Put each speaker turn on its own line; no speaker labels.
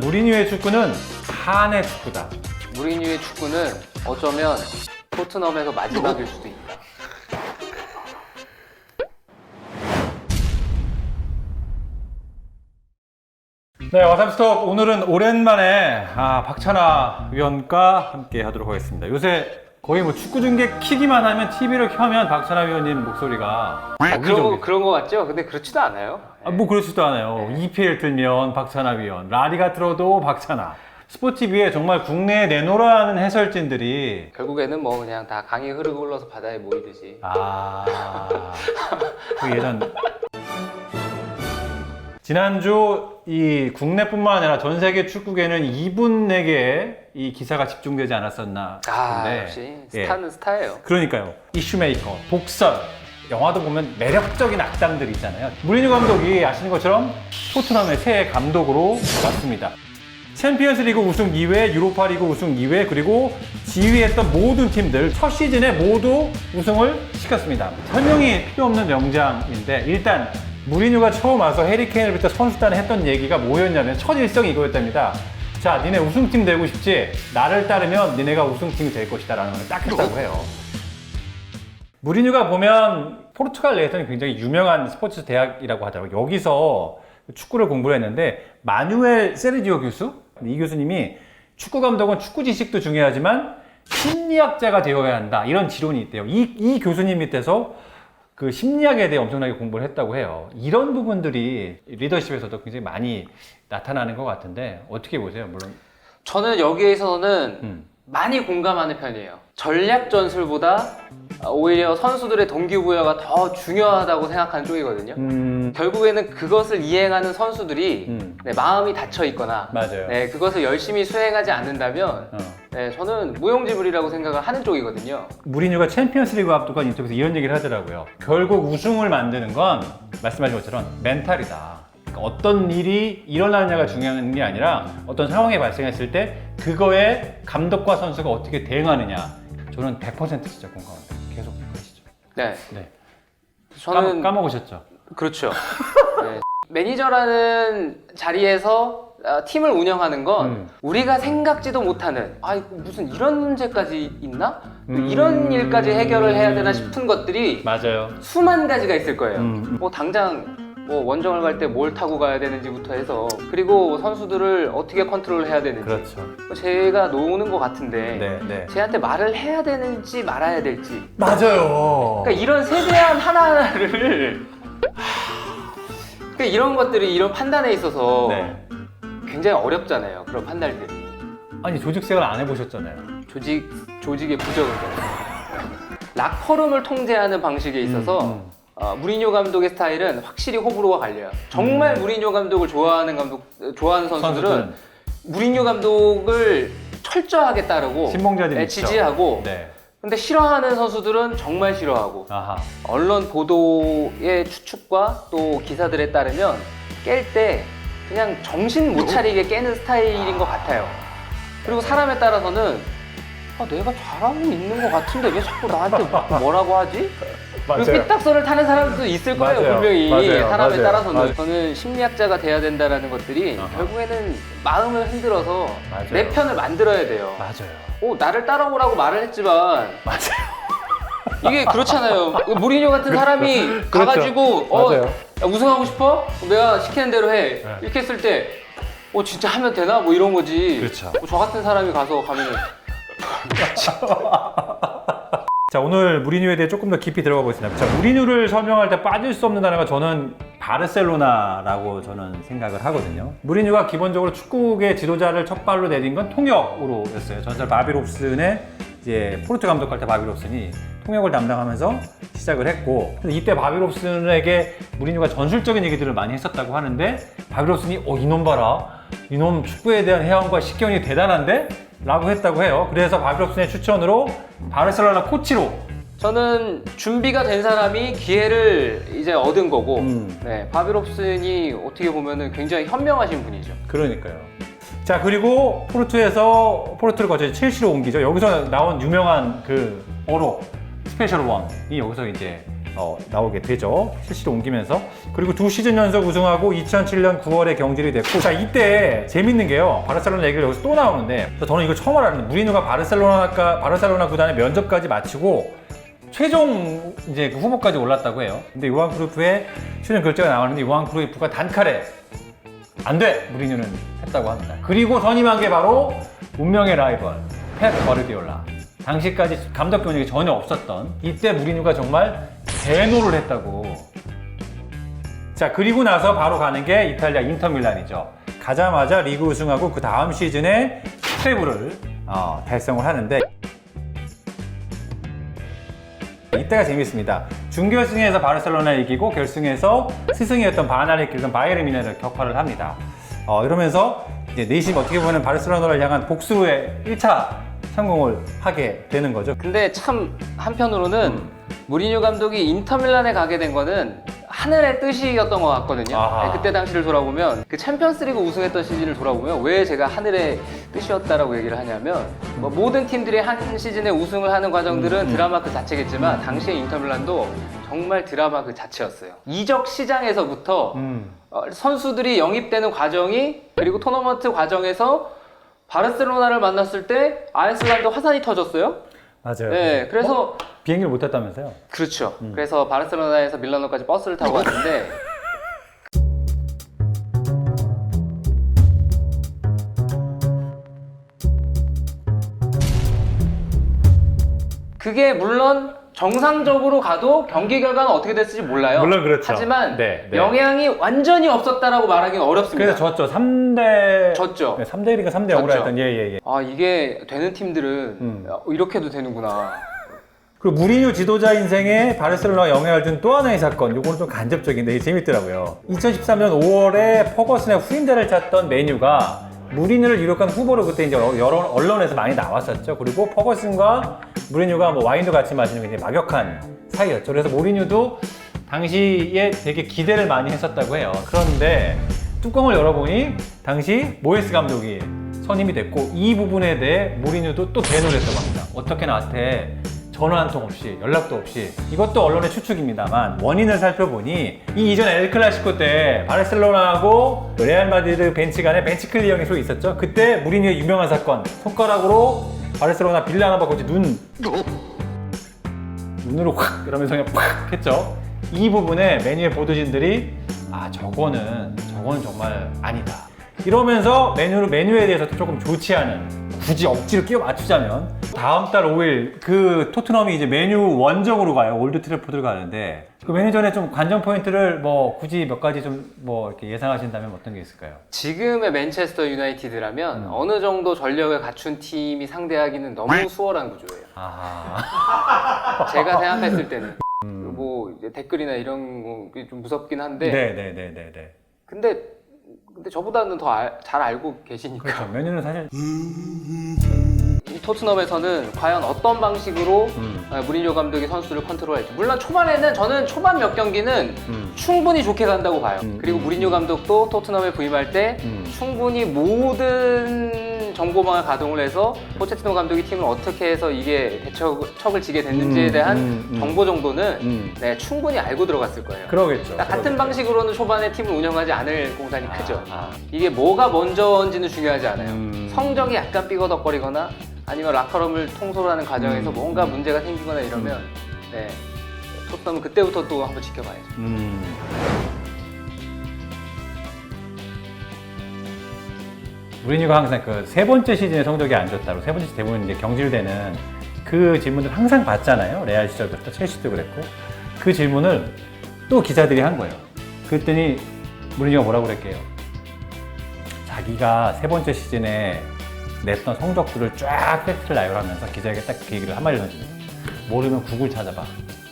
무리뉴의 축구는 칸의 축구다.
무리뉴의 축구는 어쩌면 토트넘에서 마지막일 수도 있다.
네, 와삼스톡 오늘은 오랜만에 박찬하 위원과 함께 하도록 하겠습니다. 요새 거의 뭐 축구 중계 키기만 하면 TV를 켜면 박찬하 위원님 목소리가
그런 거 같죠? 근데 그렇지도 않아요.
뭐 그렇지도 않아요. EPL 틀면 박찬하 위원, 라리가 틀어도 박찬하. 스포티비에 정말 국내에 내놓으라 하는 해설진들이
결국에는 뭐 그냥 다 강이 흐르고 흘러서 바다에 모이듯이.
그 예전 지난주 이 국내뿐만 아니라 전 세계 축구계는 이분에게 이 기사가 집중되지 않았었나 싶은데
역시 스타는 스타예요.
그러니까요. 이슈메이커, 복설, 영화도 보면 매력적인 악당들이 있잖아요. 무리뉴 감독이 아시는 것처럼 토트넘의 새 감독으로 왔습니다. 챔피언스리그 우승 2회, 유로파리그 우승 2회, 그리고 지휘했던 모든 팀들 첫 시즌에 모두 우승을 시켰습니다. 설명이 필요 없는 명장인데 일단 무리뉴가 처음 와서 해리케인을 비롯해 선수단에 했던 얘기가 뭐였냐면 첫 일성이 이거였답니다. 자, 니네 우승팀 되고 싶지? 나를 따르면 니네가 우승팀이 될 것이다 라는 걸 딱 했다고 해요. 무리뉴가 보면 포르투갈 내에서는 굉장히 유명한 스포츠 대학이라고 하더라고요. 여기서 축구를 공부를 했는데 마누엘 세르지오 교수? 이 교수님이 축구 감독은 축구 지식도 중요하지만 심리학자가 되어야 한다 이런 지론이 있대요. 이 교수님 밑에서 그 심리학에 대해 엄청나게 공부를 했다고 해요. 이런 부분들이 리더십에서도 굉장히 많이 나타나는 것 같은데 어떻게 보세요? 물론
저는 여기에 있어서는 많이 공감하는 편이에요. 전략 전술보다 오히려 선수들의 동기부여가 더 중요하다고 생각하는 쪽이거든요. 결국에는 그것을 이행하는 선수들이 마음이 닫혀 있거나
맞아요.
그것을 열심히 수행하지 않는다면 저는 무용지물이라고 생각을 하는 쪽이거든요.
무리뉴가 챔피언스리그 앞두고 인터뷰에서 이런 얘기를 하더라고요. 결국 우승을 만드는 건 말씀하신 것처럼 멘탈이다. 그러니까 어떤 일이 일어나느냐가 중요한 게 아니라 어떤 상황이 발생했을 때 그거에 감독과 선수가 어떻게 대응하느냐. 저는 100% 진짜 공감합니다. 계속 그러시죠.
네.
네.
저는
까먹으셨죠?
그렇죠. 네. 매니저라는 자리에서 팀을 운영하는 건 우리가 생각지도 못하는 무슨 이런 문제까지 있나? 이런 일까지 해결을 해야 되나 싶은 것들이
맞아요.
수만 가지가 있을 거예요. 뭐 당장 뭐 원정을 갈 때 뭘 타고 가야 되는지부터 해서 그리고 선수들을 어떻게 컨트롤해야 되는지
그렇죠.
제가 노는 것 같은데
네.
쟤한테 말을 해야 되는지 말아야 될지
맞아요.
그러니까 이런 세대한 하나하나를 그러니까 이런 것들이 이런 판단에 있어서
네.
굉장히 어렵잖아요. 그런 판단들이.
아니 조직 생활 안 해보셨잖아요.
조직의 부적응잖아요. 락커룸을 통제하는 방식에 있어서 무리뉴 감독의 스타일은 확실히 호불호가 갈려요. 정말 무리뉴 감독을 좋아하는 선수들은 무리뉴 감독을 철저하게 따르고
신봉자들이
지지하고
네.
근데 싫어하는 선수들은 정말 싫어하고
아하.
언론 보도의 추측과 또 기사들에 따르면 깰 때 그냥 정신 못 차리게 깨는 스타일인 것 같아요. 그리고 사람에 따라서는 내가 잘하고 있는 것 같은데 왜 자꾸 나한테 뭐라고 하지? 그리고 삐딱선을 타는 사람도 있을 거예요.
맞아요.
분명히
맞아요.
사람에
맞아요.
따라서는
맞아요.
저는 심리학자가 돼야 된다는 것들이 결국에는 마음을 흔들어서
맞아요.
내 편을 만들어야 돼요.
맞아요.
나를 따라오라고 말을 했지만
맞아요.
이게 그렇잖아요. 무리뉴 같은 사람이 가가지고
맞아요.
야, 우승하고 싶어? 내가 시키는 대로 해.
네.
이렇게 했을 때 진짜 하면 되나? 뭐 이런 거지.
그렇죠.
저 같은 사람이 가서 가면은
자, 오늘 무리뉴에 대해 조금 더 깊이 들어가 보겠습니다. 자, 무리뉴를 설명할 때 빠질 수 없는 단어가 저는 바르셀로나라고 저는 생각을 하거든요. 무리뉴가 기본적으로 축구계 지도자를 첫 발로 내딘 건 통역으로였어요. 전설 바비 롭슨의 이제 포르투 감독할 때 바비 롭슨이 통역을 담당하면서 시작을 했고 이때 바비 롭슨에게 무리뉴가 전술적인 얘기들을 많이 했었다고 하는데 바비 롭슨이 이놈 봐라. 이놈 축구에 대한 해안과 식견이 대단한데? 라고 했다고 해요. 그래서 바비 롭슨의 추천으로 바르셀로나 코치로
저는 준비가 된 사람이 기회를 이제 얻은 거고 바비 롭슨이 어떻게 보면은 굉장히 현명하신 분이죠.
그러니까요. 자, 그리고 포르투를 거쳐 첼시로 옮기죠. 여기서 나온 유명한 그 어록 스페셜 원이 여기서 이제 나오게 되죠. CC로 옮기면서. 그리고 2시즌 연속 우승하고 2007년 9월에 경질이 됐고, 자 이때 재밌는 게요. 바르셀로나 얘기를 여기서 또 나오는데 저는 이걸 처음 알았는데 무리뉴가 바르셀로나 구단의 면접까지 마치고 최종 이제 그 후보까지 올랐다고 해요. 근데 요한 크루이프의 출연 결제가 나왔는데 요한 크루이프가 단칼에 안 돼! 무리뉴는 했다고 합니다. 그리고 선임한 게 바로 운명의 라이벌 펩 과르디올라. 당시까지 감독 경력이 전혀 없었던 이때 무리뉴가 정말 대노를 했다고. 자, 그리고 나서 바로 가는 게 이탈리아 인터밀란이죠. 가자마자 리그 우승하고 그 다음 시즌에 트래블을 달성을 하는데 이때가 재밌습니다. 준결승에서 바르셀로나 이기고 결승에서 스승이었던 바나를 이끌던 바이에른 뮌헨을 격파를 합니다. 이러면서 이제 내심 어떻게 보면 바르셀로나를 향한 복수의 1차 성공을 하게 되는 거죠.
근데 참 한편으로는 무리뉴 감독이 인터밀란에 가게 된 거는 하늘의 뜻이었던 것 같거든요.
아하.
그때 당시를 돌아보면 그 챔피언스리그 우승했던 시즌을 돌아보면 왜 제가 하늘의 뜻이었다라고 얘기를 하냐면 뭐 모든 팀들이 한 시즌에 우승을 하는 과정들은 드라마 그 자체겠지만 당시에 인터밀란도 정말 드라마 그 자체였어요. 이적 시장에서부터 선수들이 영입되는 과정이 그리고 토너먼트 과정에서 바르셀로나를 만났을 때 아이슬란드 화산이 터졌어요.
맞아요.
네, 그래서
비행기를 못 탔다면서요?
그렇죠. 그래서 바르셀로나에서 밀라노까지 버스를 타고 왔는데 그게 물론 정상적으로 가도 경기 결과는 어떻게 됐을지 몰라요.
물론 그렇죠.
하지만
네, 네.
영향이 완전히 없었다라고 말하기는 어렵습니다.
그래서 졌죠. 3대
졌죠.
네, 3대 1인가 3대 0으로
졌죠.
했던 예.
아 이게 되는 팀들은 이렇게 해도 되는구나.
그리고 무리뉴 지도자 인생에 바르셀로나가 영향을 준 또 하나의 사건, 요거는 좀 간접적인데 이게 재밌더라고요. 2013년 5월에 퍼거슨의 후임자를 찾던 메뉴가 무리뉴를 유력한 후보로 그때 이제 여러 언론에서 많이 나왔었죠. 그리고 퍼거슨과 무리뉴가 뭐 와인도 같이 마시는 굉장히 막역한 사이였죠. 그래서 무리뉴도 당시에 되게 기대를 많이 했었다고 해요. 그런데 뚜껑을 열어보니 당시 모예스 감독이 선임이 됐고 이 부분에 대해 무리뉴도 또 대노를 했다고 합니다. 어떻게 나한테 전화 한 통 없이 연락도 없이. 이것도 언론의 추측입니다만 원인을 살펴보니 이 이전 엘클라시코 때 바르셀로나하고 레알 마드리드 벤치 간에 벤치 클리어링이 소위 있었죠. 그때 무리뉴의 유명한 사건, 손가락으로 바르셀로나 빌라노바 코치 눈으로 확 이러면서 그냥 팍 했죠. 이 부분에 메뉴의 보도진들이 저거는 정말 아니다. 이러면서 메뉴에 대해서도 조금 좋지 않은, 굳이 억지로 끼워 맞추자면 다음 달 5일 그 토트넘이 이제 메뉴 원정으로 가요. 올드 트래포드를 가는데 그 메뉴전에 좀 관전 포인트를 뭐 굳이 몇 가지 좀 뭐 이렇게 예상하신다면 어떤 게 있을까요?
지금의 맨체스터 유나이티드라면 어느 정도 전력을 갖춘 팀이 상대하기는 너무 수월한 구조예요. 제가 생각했을 때는 뭐 이제 댓글이나 이런 거 좀 무섭긴 한데
네네네네.
근데 저보다는 더 잘 알고 계시니까.
그렇죠. 메뉴는 사실
이 토트넘에서는 과연 어떤 방식으로 무리뉴 감독이 선수를 컨트롤할지. 물론 초반에는 저는 초반 몇 경기는 충분히 좋게 간다고 봐요. 그리고 무리뉴 감독도 토트넘에 부임할 때 충분히 모든 정보망을 가동을 해서 포체티노 감독이 팀을 어떻게 해서 이게 대척을 지게 됐는지에 대한 정보 정도는 네, 충분히 알고 들어갔을 거예요.
그러겠죠.
같은 방식으로는 초반에 팀을 운영하지 않을 공산이 크죠. 이게 뭐가 먼저인지는 중요하지 않아요. 성적이 약간 삐거덕거리거나 아니면 라커룸을 통솔하는 과정에서 뭔가 문제가 생기거나 이러면 네, 토트넘은 그때부터 또 한번 지켜봐야죠.
무리뉴가 항상 그 세 번째 시즌에 성적이 안 좋다고, 세 번째 시즌 대부분 이제 경질되는 그 질문을 항상 받잖아요. 레알 시절부터 첼시도 그랬고. 그 질문을 또 기자들이 한 거예요. 그랬더니 무리뉴가 뭐라고 그랬게요? 자기가 세 번째 시즌에 냈던 성적들을 쫙 팩트를 나열하면서 기자에게 딱 그 얘기를 한마디를 던집니다. 모르면 구글 찾아봐.